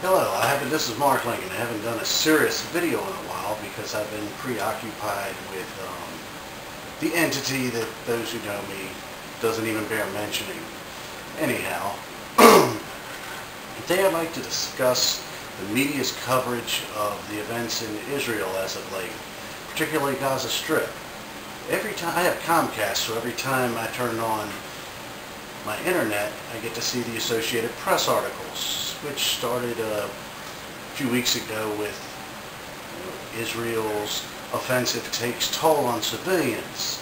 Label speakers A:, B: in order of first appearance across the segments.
A: Hello, this is Mark Lincoln. I haven't done a serious video in a while because I've been preoccupied with the entity that those who know me doesn't even bear mentioning. Anyhow, today I'd like to discuss the media's coverage of the events in Israel as of late, particularly Gaza Strip. Every time I have Comcast, so every time I turn on my internet, I get to see the Associated Press articles, which started a few weeks ago with Israel's offensive takes toll on civilians.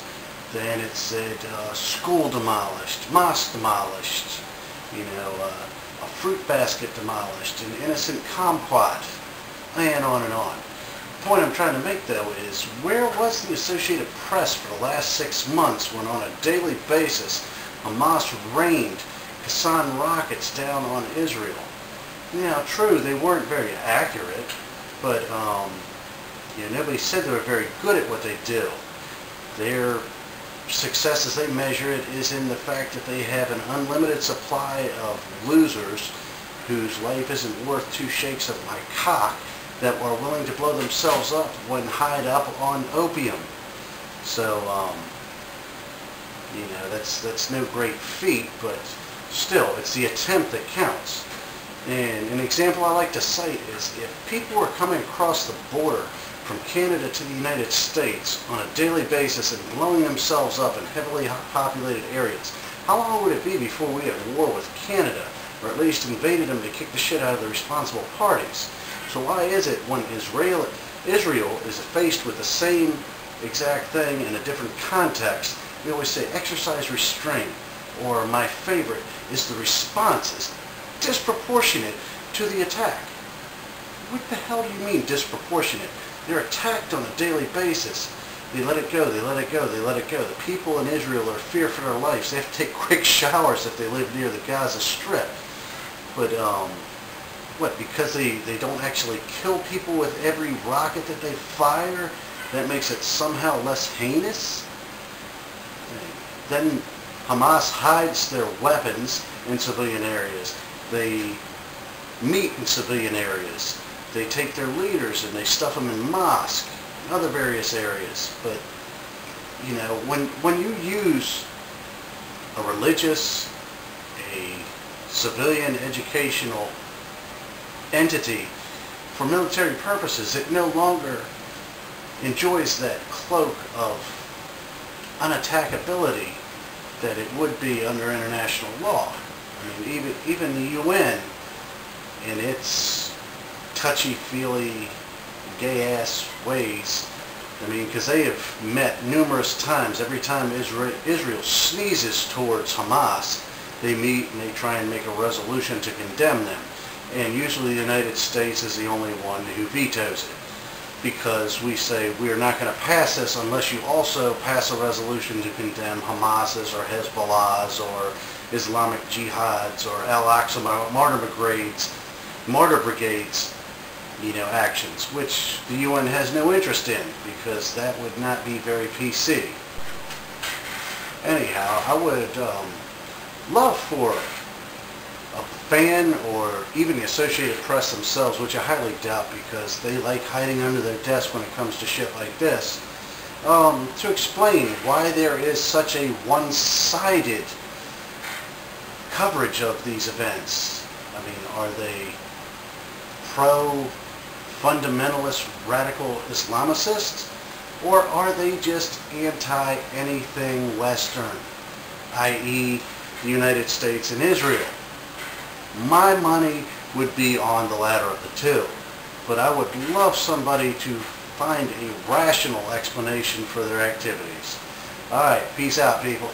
A: Then it said school demolished, mosque demolished, a fruit basket demolished, an innocent kumquat, and on and on. The point I'm trying to make, though, is where was the Associated Press for the last 6 months when on a daily basis Hamas rained kazan rockets down on Israel? Now, true, they weren't very accurate, but nobody said they were very good at what they do. Their success, as they measure it, is in the fact that they have an unlimited supply of losers whose life isn't worth 2 shakes of my cock, that are willing to blow themselves up when highed up on opium. So, that's no great feat, but still, it's the attempt that counts. And an example I like to cite is if people were coming across the border from Canada to the United States on a daily basis and blowing themselves up in heavily populated areas, how long would it be before we had war with Canada, or at least invaded them to kick the shit out of the responsible parties? So why is it when Israel is faced with the same exact thing in a different context, we always say exercise restraint, or my favorite is the response is disproportionate to the attack? What the hell do you mean disproportionate? They're attacked on a daily basis. They let it go, they let it go, they let it go. The people in Israel are feared for their lives. They have to take quick showers if they live near the Gaza Strip. But, what, because they don't actually kill people with every rocket that they fire? That makes it somehow less heinous? Then Hamas hides their weapons in civilian areas. They meet in civilian areas. They take their leaders and they stuff them in Mosque and other various areas. But, when you use a religious, a civilian educational entity for military purposes, it no longer enjoys that cloak of unattackability that it would be under international law. I mean, even the UN in its touchy-feely, gay-ass ways, because they have met numerous times. Every time Israel sneezes towards Hamas, they meet and they try and make a resolution to condemn them. And usually the United States is the only one who vetoes it, because we say we are not going to pass this unless you also pass a resolution to condemn Hamas's or Hezbollah's or Islamic Jihad's or Al-Aqsa martyr brigades, actions, which the UN has no interest in, because that would not be very PC. Anyhow, I would love for a fan, or even the Associated Press themselves, which I highly doubt because they like hiding under their desk when it comes to shit like this, to explain why there is such a one-sided coverage of these events. I mean, are they pro-fundamentalist radical Islamicists, or are they just anti-anything Western, i.e. the United States and Israel? My money would be on the latter of the two, but I would love somebody to find a rational explanation for their activities. Alright, peace out, people.